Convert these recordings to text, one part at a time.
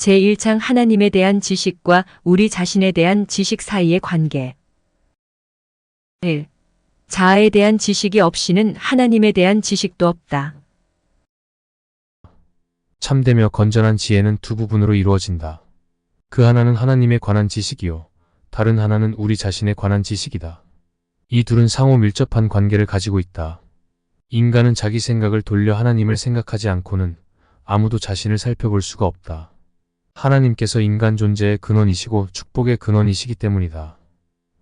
제1장 하나님에 대한 지식과 우리 자신에 대한 지식 사이의 관계. 1. 자아에 대한 지식이 없이는 하나님에 대한 지식도 없다. 참되며 건전한 지혜는 두 부분으로 이루어진다. 그 하나는 하나님에 관한 지식이요, 다른 하나는 우리 자신에 관한 지식이다. 이 둘은 상호 밀접한 관계를 가지고 있다. 인간은 자기 생각을 돌려 하나님을 생각하지 않고는 아무도 자신을 살펴볼 수가 없다. 하나님께서 인간 존재의 근원이시고 축복의 근원이시기 때문이다.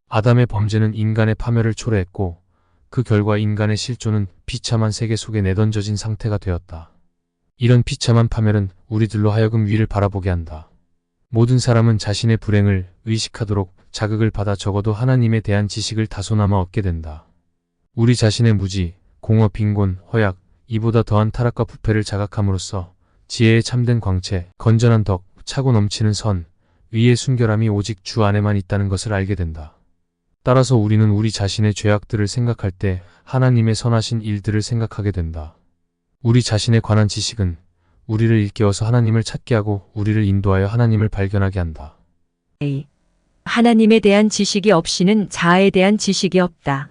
아담의 범죄는 인간의 파멸을 초래했고 그 결과 인간의 실존은 비참한 세계 속에 내던져진 상태가 되었다. 이런 비참한 파멸은 우리들로 하여금 위를 바라보게 한다. 모든 사람은 자신의 불행을 의식하도록 자극을 받아 적어도 하나님에 대한 지식을 다소나마 얻게 된다. 우리 자신의 무지, 공허, 빈곤, 허약, 이보다 더한 타락과 부패를 자각함으로써 지혜의 참된 광채, 건전한 덕, 차고 넘치는 선, 의의 순결함이 오직 주 안에만 있다는 것을 알게 된다. 따라서 우리는 우리 자신의 죄악들을 생각할 때 하나님의 선하신 일들을 생각하게 된다. 우리 자신에 관한 지식은 우리를 일깨워서 하나님을 찾게 하고 우리를 인도하여 하나님을 발견하게 한다. A. 하나님에 대한 지식이 없이는 자아에 대한 지식이 없다.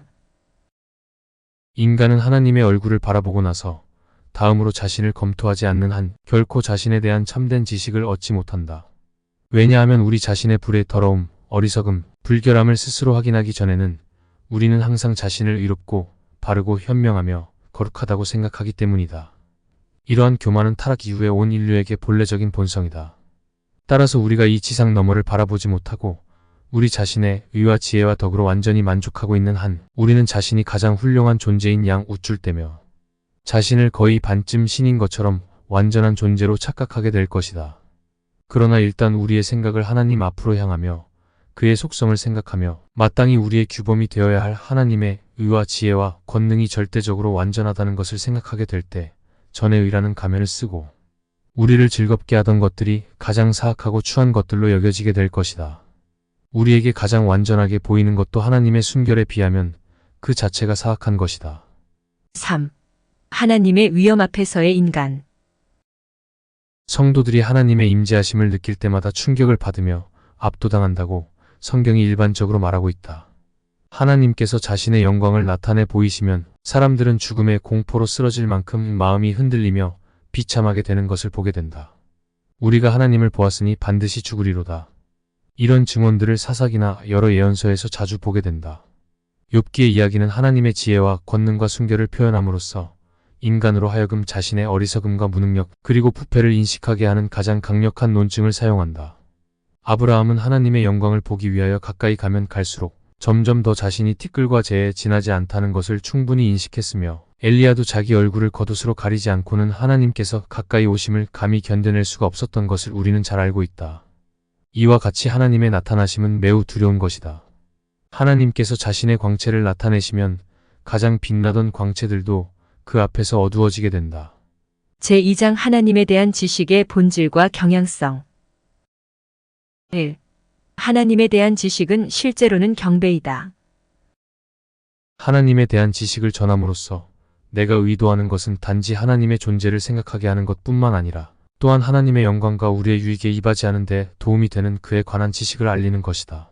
인간은 하나님의 얼굴을 바라보고 나서 다음으로 자신을 검토하지 않는 한 결코 자신에 대한 참된 지식을 얻지 못한다. 왜냐하면 우리 자신의 불의 더러움, 어리석음, 불결함을 스스로 확인하기 전에는 우리는 항상 자신을 의롭고 바르고 현명하며 거룩하다고 생각하기 때문이다. 이러한 교만은 타락 이후에 온 인류에게 본래적인 본성이다. 따라서 우리가 이 지상 너머를 바라보지 못하고 우리 자신의 의와 지혜와 덕으로 완전히 만족하고 있는 한 우리는 자신이 가장 훌륭한 존재인 양 우쭐대며 자신을 거의 반쯤 신인 것처럼 완전한 존재로 착각하게 될 것이다. 그러나 일단 우리의 생각을 하나님 앞으로 향하며 그의 속성을 생각하며 마땅히 우리의 규범이 되어야 할 하나님의 의와 지혜와 권능이 절대적으로 완전하다는 것을 생각하게 될 때 전의 의라는 가면을 쓰고 우리를 즐겁게 하던 것들이 가장 사악하고 추한 것들로 여겨지게 될 것이다. 우리에게 가장 완전하게 보이는 것도 하나님의 순결에 비하면 그 자체가 사악한 것이다. 3. 하나님의 위엄 앞에서의 인간. 성도들이 하나님의 임재하심을 느낄 때마다 충격을 받으며 압도당한다고 성경이 일반적으로 말하고 있다. 하나님께서 자신의 영광을 나타내 보이시면 사람들은 죽음의 공포로 쓰러질 만큼 마음이 흔들리며 비참하게 되는 것을 보게 된다. 우리가 하나님을 보았으니 반드시 죽으리로다. 이런 증언들을 사사기나 여러 예언서에서 자주 보게 된다. 욥기의 이야기는 하나님의 지혜와 권능과 순결을 표현함으로써 인간으로 하여금 자신의 어리석음과 무능력 그리고 부패를 인식하게 하는 가장 강력한 논증을 사용한다. 아브라함은 하나님의 영광을 보기 위하여 가까이 가면 갈수록 점점 더 자신이 티끌과 재에 지나지 않다는 것을 충분히 인식했으며 엘리야도 자기 얼굴을 겉옷으로 가리지 않고는 하나님께서 가까이 오심을 감히 견뎌낼 수가 없었던 것을 우리는 잘 알고 있다. 이와 같이 하나님의 나타나심은 매우 두려운 것이다. 하나님께서 자신의 광채를 나타내시면 가장 빛나던 광채들도 그 앞에서 어두워지게 된다. 제2장 하나님에 대한 지식의 본질과 경향성. 1. 하나님에 대한 지식은 실제로는 경배이다. 하나님에 대한 지식을 전함으로써 내가 의도하는 것은 단지 하나님의 존재를 생각하게 하는 것뿐만 아니라 또한 하나님의 영광과 우리의 유익에 이바지하는 데 도움이 되는 그에 관한 지식을 알리는 것이다.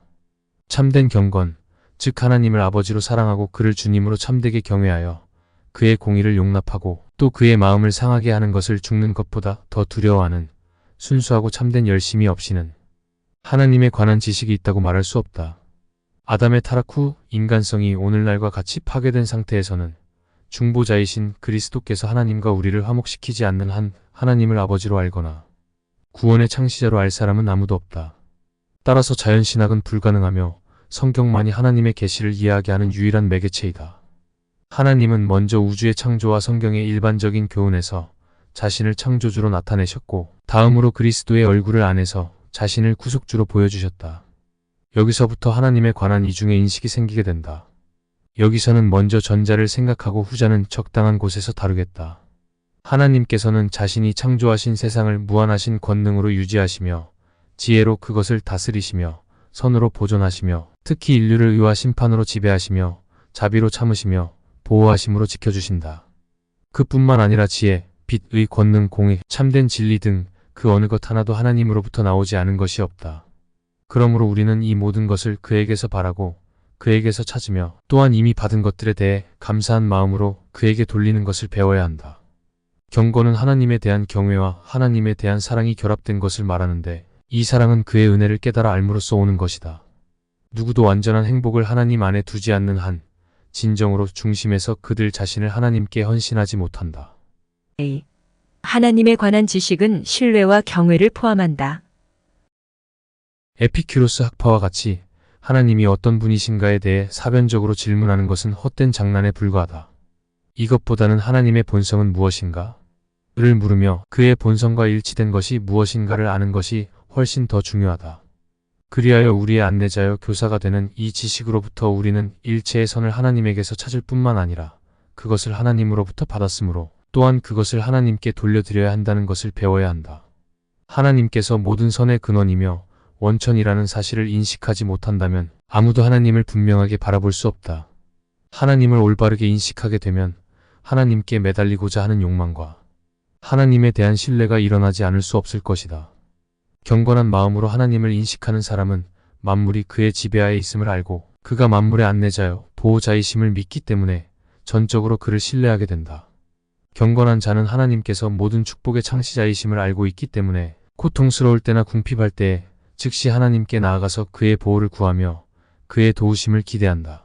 참된 경건, 즉 하나님을 아버지로 사랑하고 그를 주님으로 참되게 경외하여 그의 공의를 용납하고 또 그의 마음을 상하게 하는 것을 죽는 것보다 더 두려워하는 순수하고 참된 열심이 없이는 하나님에 관한 지식이 있다고 말할 수 없다. 아담의 타락 후 인간성이 오늘날과 같이 파괴된 상태에서는 중보자이신 그리스도께서 하나님과 우리를 화목시키지 않는 한 하나님을 아버지로 알거나 구원의 창시자로 알 사람은 아무도 없다. 따라서 자연신학은 불가능하며 성경만이 하나님의 계시를 이해하게 하는 유일한 매개체이다. 하나님은 먼저 우주의 창조와 성경의 일반적인 교훈에서 자신을 창조주로 나타내셨고 다음으로 그리스도의 얼굴을 안에서 자신을 구속주로 보여주셨다. 여기서부터 하나님에 관한 이중의 인식이 생기게 된다. 여기서는 먼저 전자를 생각하고 후자는 적당한 곳에서 다루겠다. 하나님께서는 자신이 창조하신 세상을 무한하신 권능으로 유지하시며 지혜로 그것을 다스리시며 선으로 보존하시며 특히 인류를 의와 심판으로 지배하시며 자비로 참으시며 보호하심으로 지켜주신다. 그뿐만 아니라 지혜, 빛, 의, 권능, 공의, 참된 진리 등 그 어느 것 하나도 하나님으로부터 나오지 않은 것이 없다. 그러므로 우리는 이 모든 것을 그에게서 바라고 그에게서 찾으며 또한 이미 받은 것들에 대해 감사한 마음으로 그에게 돌리는 것을 배워야 한다. 경건은 하나님에 대한 경외와 하나님에 대한 사랑이 결합된 것을 말하는데 이 사랑은 그의 은혜를 깨달아 알므로써 오는 것이다. 누구도 완전한 행복을 하나님 안에 두지 않는 한 진정으로 중심에서 그들 자신을 하나님께 헌신하지 못한다. A. 하나님에 관한 지식은 신뢰와 경외를 포함한다. 에피큐로스 학파와 같이 하나님이 어떤 분이신가에 대해 사변적으로 질문하는 것은 헛된 장난에 불과하다. 이것보다는 하나님의 본성은 무엇인가? 를 물으며 그의 본성과 일치된 것이 무엇인가를 아는 것이 훨씬 더 중요하다. 그리하여 우리의 안내자여 교사가 되는 이 지식으로부터 우리는 일체의 선을 하나님에게서 찾을 뿐만 아니라 그것을 하나님으로부터 받았으므로 또한 그것을 하나님께 돌려드려야 한다는 것을 배워야 한다. 하나님께서 모든 선의 근원이며 원천이라는 사실을 인식하지 못한다면 아무도 하나님을 분명하게 바라볼 수 없다. 하나님을 올바르게 인식하게 되면 하나님께 매달리고자 하는 욕망과 하나님에 대한 신뢰가 일어나지 않을 수 없을 것이다. 경건한 마음으로 하나님을 인식하는 사람은 만물이 그의 지배하에 있음을 알고 그가 만물의 안내자여 보호자이심을 믿기 때문에 전적으로 그를 신뢰하게 된다. 경건한 자는 하나님께서 모든 축복의 창시자이심을 알고 있기 때문에 고통스러울 때나 궁핍할 때에 즉시 하나님께 나아가서 그의 보호를 구하며 그의 도우심을 기대한다.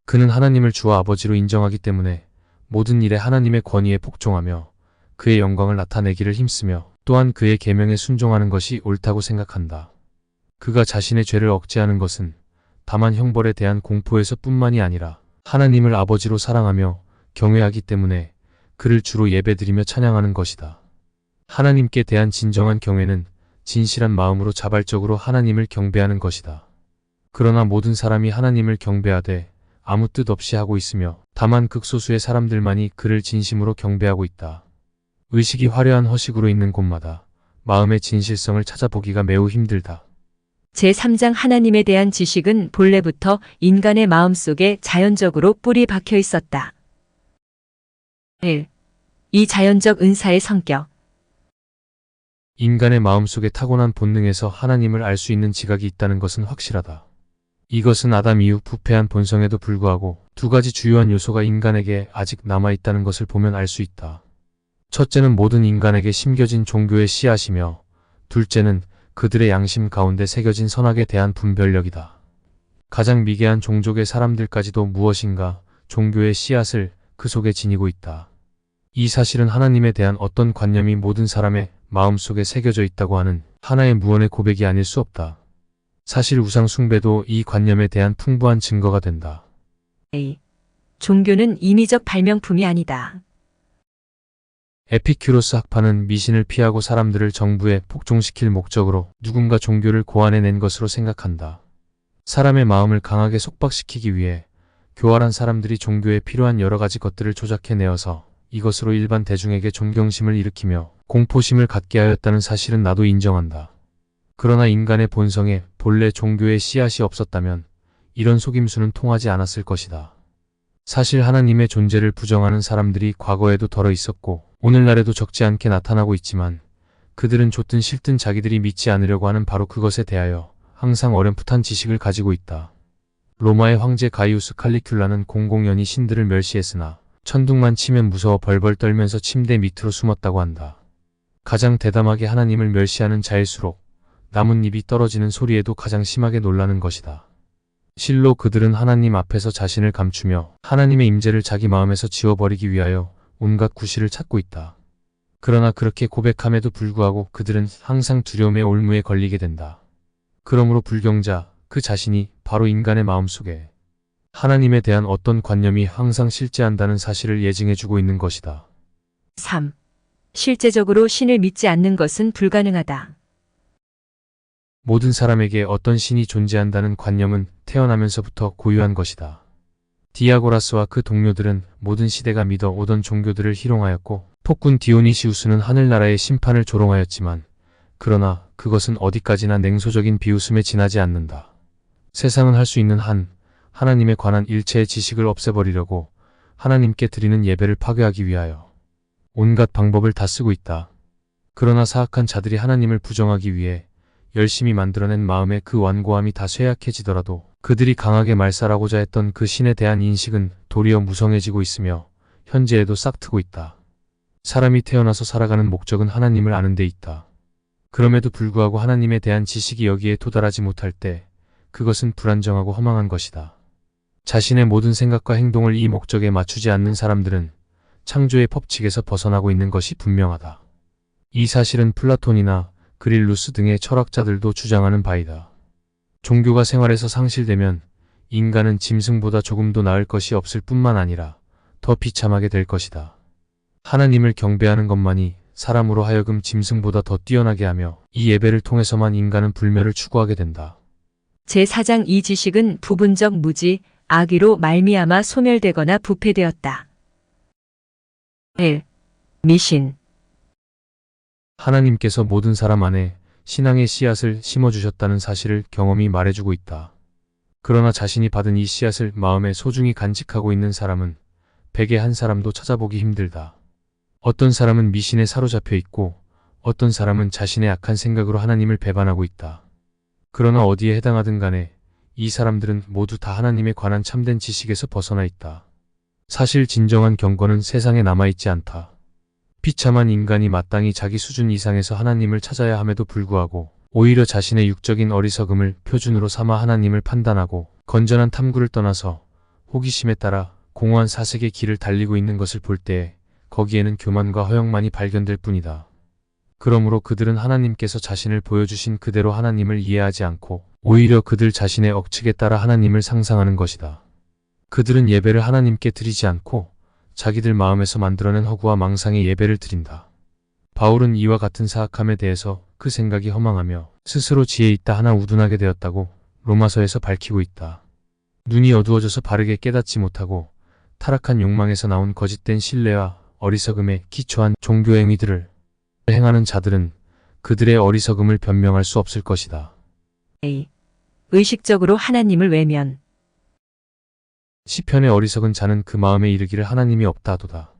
그는 하나님을 주와 아버지로 인정하기 때문에 모든 일에 하나님의 권위에 복종하며 그의 영광을 나타내기를 힘쓰며 또한 그의 계명에 순종하는 것이 옳다고 생각한다. 그가 자신의 죄를 억제하는 것은 다만 형벌에 대한 공포에서 뿐만이 아니라 하나님을 아버지로 사랑하며 경외하기 때문에 그를 주로 예배드리며 찬양하는 것이다. 하나님께 대한 진정한 경외는 진실한 마음으로 자발적으로 하나님을 경배하는 것이다. 그러나 모든 사람이 하나님을 경배하되 아무 뜻 없이 하고 있으며 다만 극소수의 사람들만이 그를 진심으로 경배하고 있다. 의식이 화려한 허식으로 있는 곳마다 마음의 진실성을 찾아보기가 매우 힘들다. 제3장 하나님에 대한 지식은 본래부터 인간의 마음속에 자연적으로 뿌리 박혀 있었다. 1. 이 자연적 은사의 성격. 인간의 마음속에 타고난 본능에서 하나님을 알 수 있는 지각이 있다는 것은 확실하다. 이것은 아담 이후 부패한 본성에도 불구하고 두 가지 주요한 요소가 인간에게 아직 남아있다는 것을 보면 알 수 있다. 첫째는 모든 인간에게 심겨진 종교의 씨앗이며 둘째는 그들의 양심 가운데 새겨진 선악에 대한 분별력이다. 가장 미개한 종족의 사람들까지도 무엇인가 종교의 씨앗을 그 속에 지니고 있다. 이 사실은 하나님에 대한 어떤 관념이 모든 사람의 마음속에 새겨져 있다고 하는 하나의 무언의 고백이 아닐 수 없다. 사실 우상 숭배도 이 관념에 대한 풍부한 증거가 된다. A. 종교는 인위적 발명품이 아니다. 에피큐로스 학파는 미신을 피하고 사람들을 정부에 복종시킬 목적으로 누군가 종교를 고안해낸 것으로 생각한다. 사람의 마음을 강하게 속박시키기 위해 교활한 사람들이 종교에 필요한 여러 가지 것들을 조작해내어서 이것으로 일반 대중에게 존경심을 일으키며 공포심을 갖게 하였다는 사실은 나도 인정한다. 그러나 인간의 본성에 본래 종교의 씨앗이 없었다면 이런 속임수는 통하지 않았을 것이다. 사실 하나님의 존재를 부정하는 사람들이 과거에도 덜어 있었고 오늘날에도 적지 않게 나타나고 있지만 그들은 좋든 싫든 자기들이 믿지 않으려고 하는 바로 그것에 대하여 항상 어렴풋한 지식을 가지고 있다. 로마의 황제 가이우스 칼리큘라는 공공연히 신들을 멸시했으나 천둥만 치면 무서워 벌벌 떨면서 침대 밑으로 숨었다고 한다. 가장 대담하게 하나님을 멸시하는 자일수록 나뭇잎이 떨어지는 소리에도 가장 심하게 놀라는 것이다. 실로 그들은 하나님 앞에서 자신을 감추며 하나님의 임재를 자기 마음에서 지워버리기 위하여 온갖 구실을 찾고 있다. 그러나 그렇게 고백함에도 불구하고 그들은 항상 두려움의 올무에 걸리게 된다. 그러므로 불경자 그 자신이 바로 인간의 마음속에 하나님에 대한 어떤 관념이 항상 실제한다는 사실을 예증해주고 있는 것이다. 3. 실제적으로 신을 믿지 않는 것은 불가능하다. 모든 사람에게 어떤 신이 존재한다는 관념은 태어나면서부터 고유한 것이다. 디아고라스와 그 동료들은 모든 시대가 믿어 오던 종교들을 희롱하였고 폭군 디오니시우스는 하늘나라의 심판을 조롱하였지만 그러나 그것은 어디까지나 냉소적인 비웃음에 지나지 않는다. 세상은 할 수 있는 한 하나님에 관한 일체의 지식을 없애버리려고 하나님께 드리는 예배를 파괴하기 위하여 온갖 방법을 다 쓰고 있다. 그러나 사악한 자들이 하나님을 부정하기 위해 열심히 만들어낸 마음의 그 완고함이 다 쇠약해지더라도 그들이 강하게 말살하고자 했던 그 신에 대한 인식은 도리어 무성해지고 있으며 현재에도 싹트고 있다. 사람이 태어나서 살아가는 목적은 하나님을 아는 데 있다. 그럼에도 불구하고 하나님에 대한 지식이 여기에 도달하지 못할 때 그것은 불안정하고 허망한 것이다. 자신의 모든 생각과 행동을 이 목적에 맞추지 않는 사람들은 창조의 법칙에서 벗어나고 있는 것이 분명하다. 이 사실은 플라톤이나 그릴루스 등의 철학자들도 주장하는 바이다. 종교가 생활에서 상실되면 인간은 짐승보다 조금도 나을 것이 없을 뿐만 아니라 더 비참하게 될 것이다. 하나님을 경배하는 것만이 사람으로 하여금 짐승보다 더 뛰어나게 하며 이 예배를 통해서만 인간은 불멸을 추구하게 된다. 제4장 이 지식은 부분적 무지, 악의로 말미암아 소멸되거나 부패되었다. 1. 미신. 하나님께서 모든 사람 안에 신앙의 씨앗을 심어주셨다는 사실을 경험이 말해주고 있다. 그러나 자신이 받은 이 씨앗을 마음에 소중히 간직하고 있는 사람은 100의 한 사람도 찾아보기 힘들다. 어떤 사람은 미신에 사로잡혀 있고 어떤 사람은 자신의 악한 생각으로 하나님을 배반하고 있다. 그러나 어디에 해당하든 간에 이 사람들은 모두 다 하나님에 관한 참된 지식에서 벗어나 있다. 사실 진정한 경건은 세상에 남아있지 않다. 비참한 인간이 마땅히 자기 수준 이상에서 하나님을 찾아야 함에도 불구하고 오히려 자신의 육적인 어리석음을 표준으로 삼아 하나님을 판단하고 건전한 탐구를 떠나서 호기심에 따라 공허한 사색의 길을 달리고 있는 것을 볼 때에 거기에는 교만과 허영만이 발견될 뿐이다. 그러므로 그들은 하나님께서 자신을 보여주신 그대로 하나님을 이해하지 않고 오히려 그들 자신의 억측에 따라 하나님을 상상하는 것이다. 그들은 예배를 하나님께 드리지 않고 자기들 마음에서 만들어낸 허구와 망상의 예배를 드린다. 바울은 이와 같은 사악함에 대해서 그 생각이 허망하며 스스로 지혜 있다 하나 우둔하게 되었다고 로마서에서 밝히고 있다. 눈이 어두워져서 바르게 깨닫지 못하고 타락한 욕망에서 나온 거짓된 신뢰와 어리석음에 기초한 종교 행위들을 행하는 자들은 그들의 어리석음을 변명할 수 없을 것이다. A. 의식적으로 하나님을 외면. 시편의 어리석은 자는 그 마음에 이르기를 하나님이 없다도다.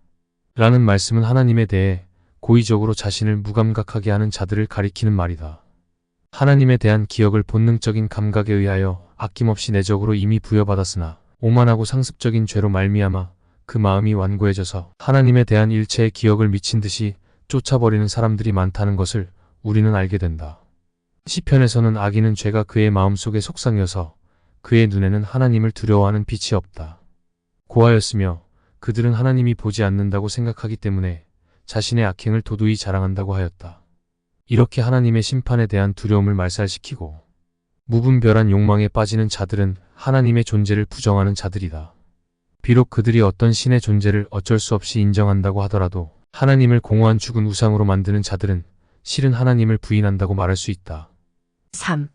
라는 말씀은 하나님에 대해 고의적으로 자신을 무감각하게 하는 자들을 가리키는 말이다. 하나님에 대한 기억을 본능적인 감각에 의하여 아낌없이 내적으로 이미 부여받았으나 오만하고 상습적인 죄로 말미암아 그 마음이 완고해져서 하나님에 대한 일체의 기억을 미친 듯이 쫓아버리는 사람들이 많다는 것을 우리는 알게 된다. 시편에서는 악인은 죄가 그의 마음속에 속상여서 그의 눈에는 하나님을 두려워하는 빛이 없다. 고하였으며 그들은 하나님이 보지 않는다고 생각하기 때문에 자신의 악행을 도두히 자랑한다고 하였다. 이렇게 하나님의 심판에 대한 두려움을 말살시키고 무분별한 욕망에 빠지는 자들은 하나님의 존재를 부정하는 자들이다. 비록 그들이 어떤 신의 존재를 어쩔 수 없이 인정한다고 하더라도 하나님을 공허한 죽은 우상으로 만드는 자들은 실은 하나님을 부인한다고 말할 수 있다. 3.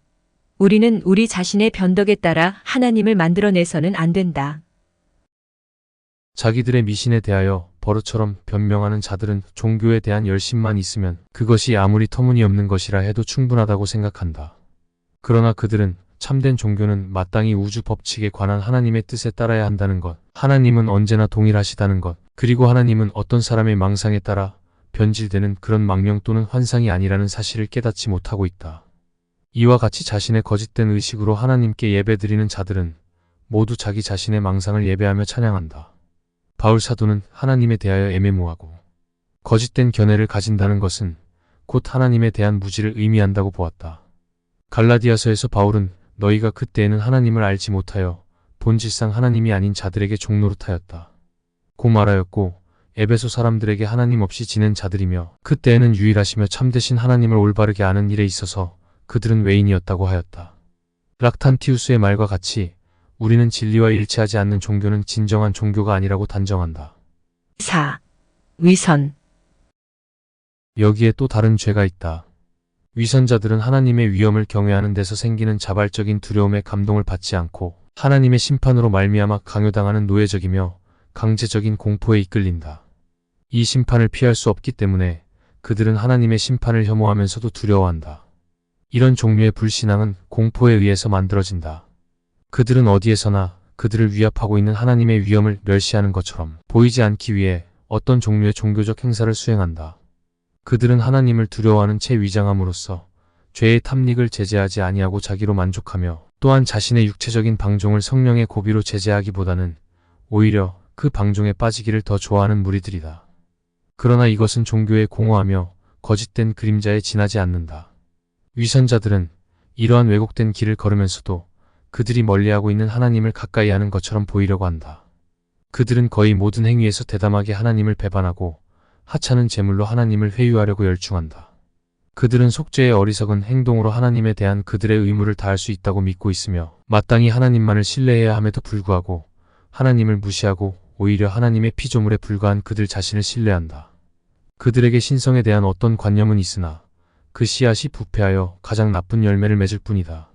우리는 우리 자신의 변덕에 따라 하나님을 만들어내서는 안 된다. 자기들의 미신에 대하여 버릇처럼 변명하는 자들은 종교에 대한 열심만 있으면 그것이 아무리 터무니없는 것이라 해도 충분하다고 생각한다. 그러나 그들은 참된 종교는 마땅히 우주 법칙에 관한 하나님의 뜻에 따라야 한다는 것, 하나님은 언제나 동일하시다는 것, 그리고 하나님은 어떤 사람의 망상에 따라 변질되는 그런 망령 또는 환상이 아니라는 사실을 깨닫지 못하고 있다. 이와 같이 자신의 거짓된 의식으로 하나님께 예배드리는 자들은 모두 자기 자신의 망상을 예배하며 찬양한다. 바울 사도는 하나님에 대하여 애매모호하고 거짓된 견해를 가진다는 것은 곧 하나님에 대한 무지를 의미한다고 보았다. 갈라디아서에서 바울은 너희가 그때에는 하나님을 알지 못하여 본질상 하나님이 아닌 자들에게 종노릇하였다 고 말하였고, 에베소 사람들에게 하나님 없이 지낸 자들이며 그때에는 유일하시며 참되신 하나님을 올바르게 아는 일에 있어서 그들은 외인이었다고 하였다. 락탄티우스의 말과 같이 우리는 진리와 일치하지 않는 종교는 진정한 종교가 아니라고 단정한다. 4. 위선. 여기에 또 다른 죄가 있다. 위선자들은 하나님의 위엄을 경외하는 데서 생기는 자발적인 두려움에 감동을 받지 않고 하나님의 심판으로 말미암아 강요당하는 노예적이며 강제적인 공포에 이끌린다. 이 심판을 피할 수 없기 때문에 그들은 하나님의 심판을 혐오하면서도 두려워한다. 이런 종류의 불신앙은 공포에 의해서 만들어진다. 그들은 어디에서나 그들을 위압하고 있는 하나님의 위엄을 멸시하는 것처럼 보이지 않기 위해 어떤 종류의 종교적 행사를 수행한다. 그들은 하나님을 두려워하는 채 위장함으로써 죄의 탐닉을 제재하지 아니하고 자기로 만족하며 또한 자신의 육체적인 방종을 성령의 고비로 제재하기보다는 오히려 그 방종에 빠지기를 더 좋아하는 무리들이다. 그러나 이것은 종교에 공허하며 거짓된 그림자에 지나지 않는다. 위선자들은 이러한 왜곡된 길을 걸으면서도 그들이 멀리하고 있는 하나님을 가까이 하는 것처럼 보이려고 한다. 그들은 거의 모든 행위에서 대담하게 하나님을 배반하고 하찮은 제물로 하나님을 회유하려고 열중한다. 그들은 속죄의 어리석은 행동으로 하나님에 대한 그들의 의무를 다할 수 있다고 믿고 있으며 마땅히 하나님만을 신뢰해야 함에도 불구하고 하나님을 무시하고 오히려 하나님의 피조물에 불과한 그들 자신을 신뢰한다. 그들에게 신성에 대한 어떤 관념은 있으나 그 씨앗이 부패하여 가장 나쁜 열매를 맺을 뿐이다.